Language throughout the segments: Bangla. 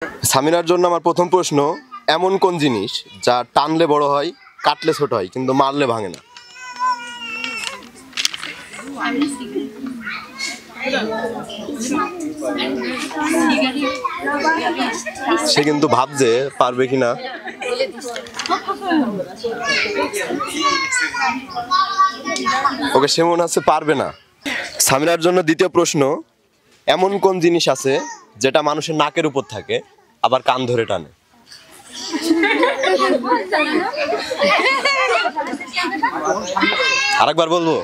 সামিনার জন্য আমার প্রথম প্রশ্ন, এমন কোন জিনিস যা টানলে বড় হয়, কাটলে ছোট হয়, কিন্তু মারলে ভাঙে না? সে কিন্তু ভাবছে পারবে কিনা। ওকে, সে মনে হচ্ছে পারবে না। সামিনার জন্য দ্বিতীয় প্রশ্ন, এমন কোন জিনিস আছে যেটা মানুষের নাকের উপর থাকে আবার কান ধরে টানে? আরেকবার বলবো?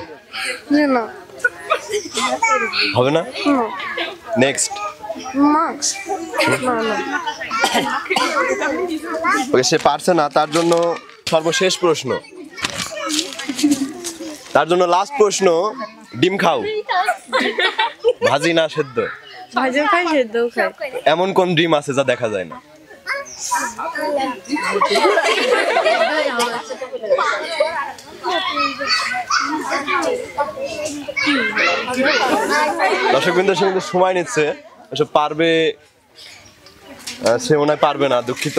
হবে না? নেক্সট। ওকে, সে পারছে না। তার জন্য সর্বশেষ প্রশ্ন, তার জন্য লাস্ট প্রশ্ন, ডিম খাও ভাজি না সেদ্ধ? এমন কোন ডিম আছে যা দেখা যায় না? দর্শকবৃন্দ, সে কিন্তু সময় নিচ্ছে, পারবে সে মনে হয় পারবে না, দুঃখিত।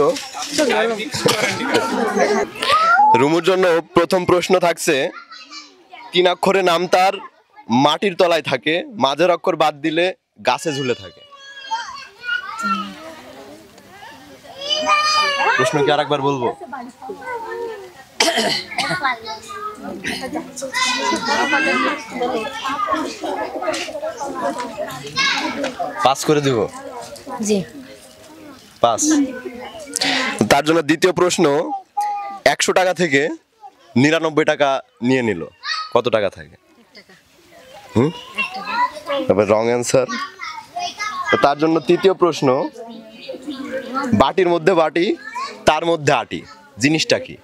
রুমুর জন্য প্রথম প্রশ্ন থাকছে, 3 অক্ষরে নাম তার, মাটির তলায় থাকে, মাঝের অক্ষর বাদ দিলে গাছে ঝুলে থাকে। প্রশ্ন কি আরেকবার বলবো? পাস করে দিব? জি, পাস। তার জন্য দ্বিতীয় প্রশ্ন, 100 টাকা থেকে 99 টাকা নিয়ে নিল, কত টাকা থাকে? Wrong answer. তার জন্য তৃতীয় প্রশ্ন, বাটির মধ্যে বাটি, তার মধ্যে আটি, জিনিসটা কি?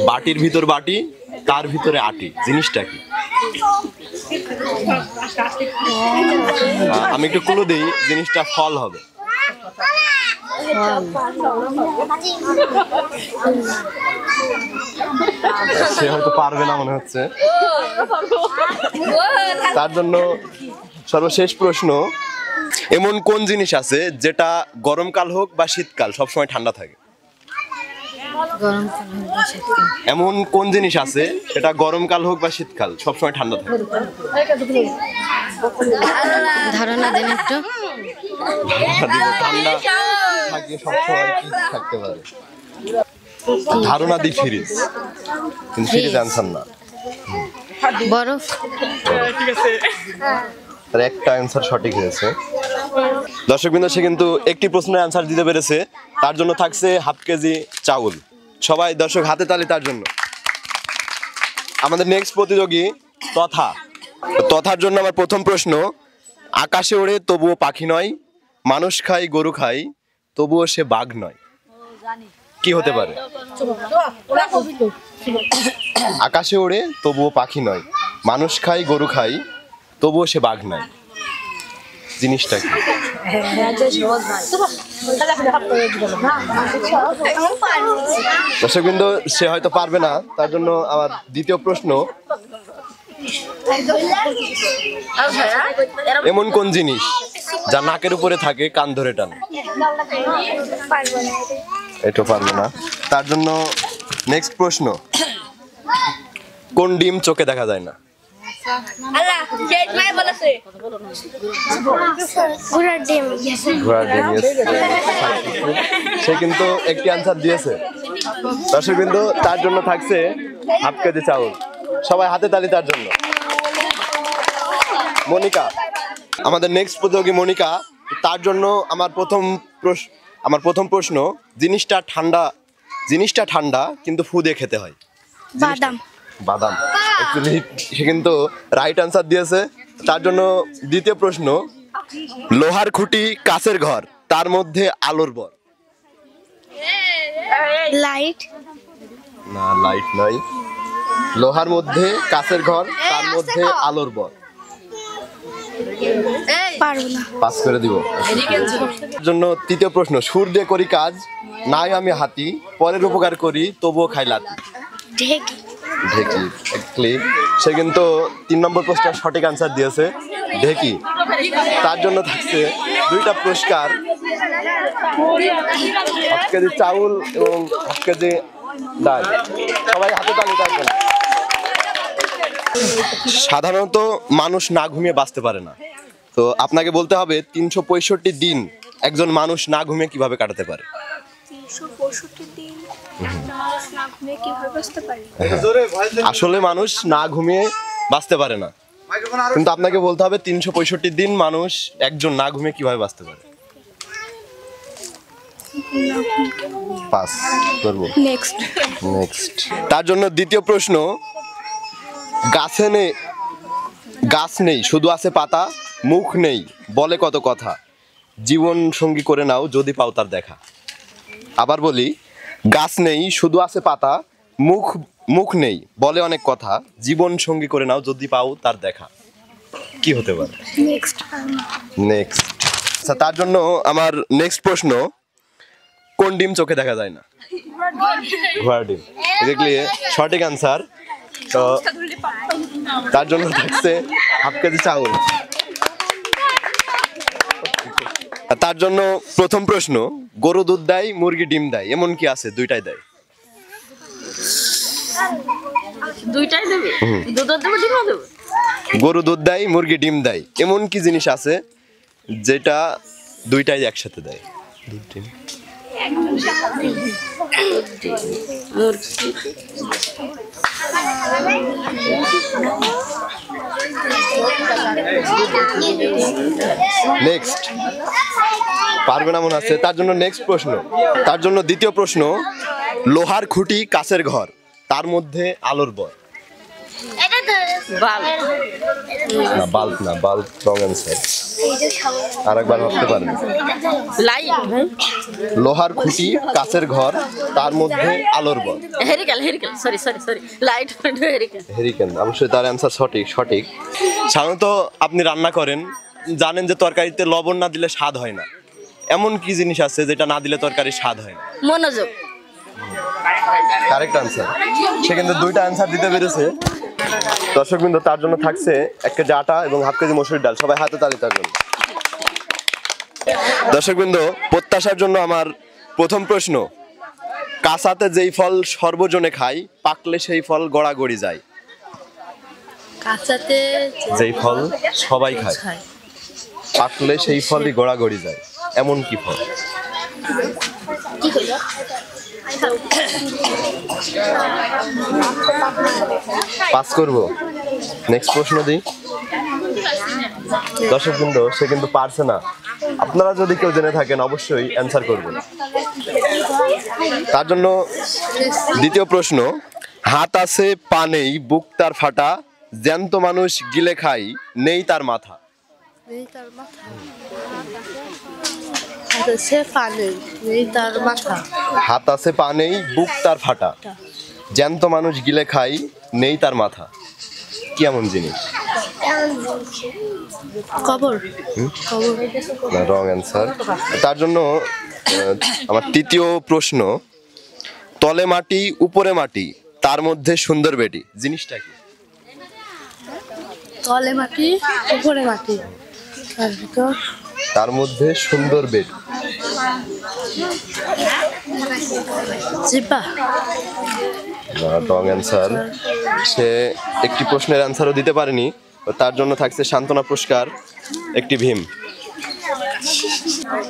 বাটির ভিতর বাটি, তার ভিতরে আটি, জিনিসটা কি? আমি একটু ক্লু দিই, জিনিসটা ফল হবে। সে হয়তো পারবে না মনে হচ্ছে। তার জন্য সর্বশেষ প্রশ্ন, এমন কোন জিনিস আছে যেটা গরমকাল হোক বা শীতকাল সবসময় ঠান্ডা থাকে? এমন কোন জিনিস আছে সেটা গরমকাল হোক বা শীতকাল সবসময় ঠান্ডা থাকে? ধারণা দেন একটু। ঠান্ডা থাকে সবসময়, কি থাকতে পারে? ধারণা দি ফ্রিজ, কিন্তু ফ্রিজ অ্যান্সার না। বরফ। তার একটা অ্যান্সার সঠিক হয়েছে। দর্শকবৃন্দ, সে কিন্তু একটি প্রশ্নের অ্যান্সার দিতে পেরেছে। তার জন্য থাকছে হাফ কেজি চাউল। সবাই দর্শক হাতে তালি তার জন্য। আমাদের নেক্সট প্রতিযোগী তথা। তথার জন্য আমার প্রথম প্রশ্ন, আকাশে ওড়ে তবুও পাখি নয়, মানুষ খায় গরু খায় তবুও সে বাঘ নয়, কি হতে পারে? আকাশে ওড়ে তবুও পাখি নয়, মানুষ খায় গরু খায় তবুও সে বাঘ নয়, জিনিসটা কি? দর্শকবৃন্দ, সে হয়তো পারবে না। তার জন্য আমার দ্বিতীয় প্রশ্ন, এমন কোন জিনিস যা নাকের উপরে থাকে, কান ধরে টানে? এটা পারবে না। তার জন্য নেক্সট প্রশ্ন, কোন ডিম চোখে দেখা যায় না? ঘোড়ার ডিম। সে কিন্তু একটি আনসার দিয়েছে। দর্শকবৃন্দ, তার জন্য থাকছে হাফ কেজি চাউল। সবাই হাতে তালি তার জন্য। মনিকা, আমাদের নেক্সট প্রতিযোগী মনিকা। তার জন্য আমার প্রথম প্রশ্ন, জিনিসটা ঠান্ডা কিন্তু ফু দিয়ে খেতে হয়। বাদাম। বাদাম। সে কিন্তু রাইট আনসার দিয়েছে। তার জন্য দ্বিতীয় প্রশ্ন, লোহার খুঁটি কাচের ঘর, তার মধ্যে আলোর বর। লাইট। না, লাইট নয়। লোহার মধ্যে কাচের ঘর, তার মধ্যে আলোর বর। পারবো না। পাস করে দিব। জন্য তৃতীয় প্রশ্ন, সুর দিয়ে করি কাজ, নাই আমি হাতি, পরের উপকার করি তবুও খাই লাতি। ঢেকি। ঢেকি। সে কিন্তু 3 নম্বর প্রশ্নের সঠিক আনসার দিয়েছে, ঢেকি। তার জন্য থাকছে 2টা পুরস্কার, 1 কেজি চাউল এবং 1 কেজি ডাল। সবাই হাতে তালি তার জন্য। সাধারণত মানুষ না ঘুমিয়ে বাঁচতে পারে না, তো আপনাকে বলতে হবে 365 দিন একজন মানুষ না ঘুমিয়ে কিভাবে কাটাতে পারে। 365 দিন একটা মানুষ না ঘুমিয়ে কিভাবে বাঁচতে পারে? আসলে মানুষ না ঘুমিয়ে বাঁচতে পারে না, কিন্তু আপনাকে বলতে হবে 365 দিন মানুষ একজন না ঘুমিয়ে কিভাবে বাঁচতে পারে। পাস করব। নেক্সট। তার জন্য দ্বিতীয় প্রশ্ন, গাছ নেই শুধু আছে পাতা, মুখ নেই বলে কত কথা, জীবন সঙ্গী করে নাও যদি পাও তার দেখা। আবার বলি, গাছ নেই শুধু আছে পাতা, মুখ নেই বলে অনেক কথা, জীবন সঙ্গী করে নাও যদি পাও তার দেখা। কি হতে পারে? নেক্সট। আচ্ছা, তার জন্য আমার নেক্সট প্রশ্ন, কোন ডিম চোখে দেখা যায় না? ঘোড়ার ডিম। দেখলি সঠিক আনসার। তো তার জন্য থাকছে 1/2 কেজি চাউল। তার জন্য প্রথম প্রশ্ন, গরু দুধ দেয় মুরগি ডিম দেয় এমন কি আছে? 2টাই দেয়। 2টাই দেবে? দুধ দেবে, ডিমও দেবে? গরু দুধ দেয় মুরগি ডিম দেয় এমন কি জিনিস আছে যেটা 2টাই একসাথে দেয়? দুধ ডিম। নেক্সট পারবে না মনে আছে। তার জন্য নেক্সট প্রশ্ন, তার জন্য দ্বিতীয় প্রশ্ন, লোহার খুঁটি কাচের ঘর তার মধ্যে আলোর বর। বাল্ব না, বাল্ব রং অ্যান্সার। আরেকবার ভাবতে পারেন। লাইট। লোহার খুঁটি কাচের ঘর তার মধ্যে আলোর বর। Hurricane, sorry light, hurricane. অবশ্যই তার অ্যান্সার সঠিক। সাধারণত আপনি রান্না করেন, জানেন যে তরকারিতে লবণ না দিলে স্বাদ হয় না, এমন কি জিনিস আছে যেটা না দিলে তরকারি স্বাদ হয় না? মনোযোগ। Correct answer. সে কিন্তু 2টা অ্যান্সার দিতে পেরেছে। দর্শকবৃন্দ, তার জন্য থাকছে 1 কেজি আটা এবং 1/2 কেজি মসুরির ডাল। সবাই হাতে তালি তার জন্য। দর্শকবৃন্দ, প্রত্যাশার জন্য আমার প্রথম প্রশ্ন, কাঁচাতে যেই ফল সর্বজনে খায় পাকলে সেই ফল গড়াগড়ি যায়। কাঁচাতে যেই ফল সবাই খায় পাকলে সেই ফলই গড়াগড়ি যায় এমন কি ফল? পাস করব। নেক্সট প্রশ্ন দিই। দর্শকবৃন্দ, সে কিন্তু পারছে না। আপনারা যদি কেউ জেনে থাকেন অবশ্যই অ্যান্সার করবেন। তার জন্য দ্বিতীয় প্রশ্ন, হাত আছে পা নেই বুক তার ফাটা, জ্যান্ত মানুষ গিলে খাই নেই তার মাথা। হাত আছে পা নেই বুক তার ফাটা, জ্যান্ত মানুষ গিলে খাই নেই তার মাথা। কি এমন জিনিস? কবর। না, রং অ্যান্সার। তার জন্য আমার তৃতীয় প্রশ্ন, তলে মাটি উপরে মাটি তার মধ্যে সুন্দর বেটি, জিনিসটা কি? তলে মাটি উপরে মাটি তার মধ্যে সুন্দর বেটি। জিব্বা। না, রং অ্যান্সার। সে একটি প্রশ্নের অ্যান্সারও দিতে পারেনি। তার জন্য থাকছে সান্ত্বনা পুরস্কার, একটি ভীম।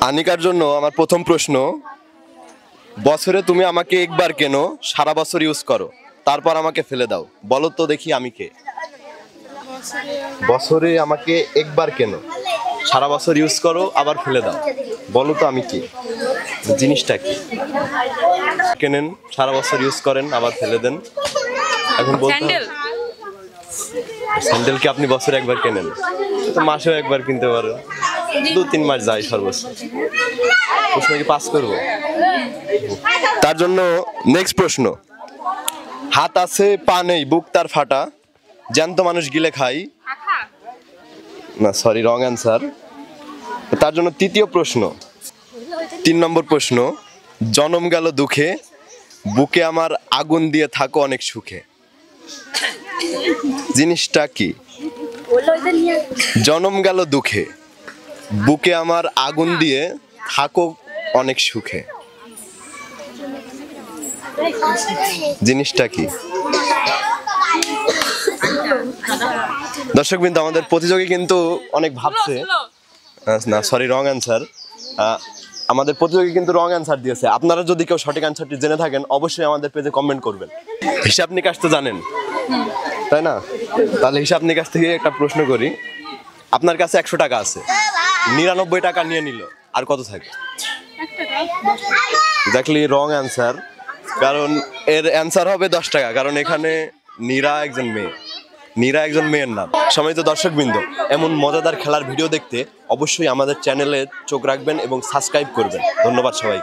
আনিকার জন্য আমার প্রথম প্রশ্ন, বছরে তুমি আমাকে একবার কেন সারা বছর ইউজ করো তারপর আমাকে ফেলে দাও, বলো তো দেখি আমি কে? বছরে আমাকে একবার কেন সারা বছর ইউজ করো আবার ফেলে দাও, বলো তো আমি কে? জিনিসটা কি? কেনেন, সারা বছর ইউজ করেন আবার ফেলে দেন। এখন বলতে স্যান্ডেল কি আপনি বছরে একবার কেনেন? তো মাসেও একবার কিনতে পারেন, 2-3 মাস যায় সর্বোচ্চ। প্রশ্ন কি পাস করবো? তার জন্য নেক্সট প্রশ্ন, হাত আছে পা নেই বুক তার ফাটা, জ্যান্ত মানুষ গিলে খাই না, সরি, রং অ্যান্সার। তার জন্য তৃতীয় প্রশ্ন, 3 নম্বর প্রশ্ন, জনম গেল দুঃখে বুকে আমার আগুন দিয়ে থাকো অনেক সুখে, জিনিসটা কি? জনম গেল দুঃখে বুকে আমার আগুন দিয়ে থাকো অনেক সুখে। জিনিসটা কি? দর্শকবৃন্দ, আমাদের প্রতিযোগী কিন্তু অনেক ভাবছে। না, সরি, রং অ্যান্সার। আমাদের প্রতিযোগী কিন্তু রং অ্যান্সার দিয়েছে। আপনারা যদি কেউ সঠিক অ্যান্সারটি জেনে থাকেন অবশ্যই আমাদের পেজে কমেন্ট করবেন। হিসাব নিকাশ তো জানেন, তাই না? তাহলে হিসাব নিকাশ থেকে একটা প্রশ্ন করি। আপনার কাছে 100 টাকা আছে, 99 টাকা নিয়ে নিল, আর কত থাকে? এক্স্যাক্টলি রং অ্যান্সার, কারণ এর অ্যান্সার হবে 10 টাকা, কারণ এখানে নীরা একজন মেয়ে, নীরা একজন মেয়ের নাম। সম্মানিত দর্শকবৃন্দ, এমন মজাদার খেলার ভিডিও দেখতে অবশ্যই আমাদের চ্যানেলে চোখ রাখবেন এবং সাবস্ক্রাইব করবেন। ধন্যবাদ সবাইকে।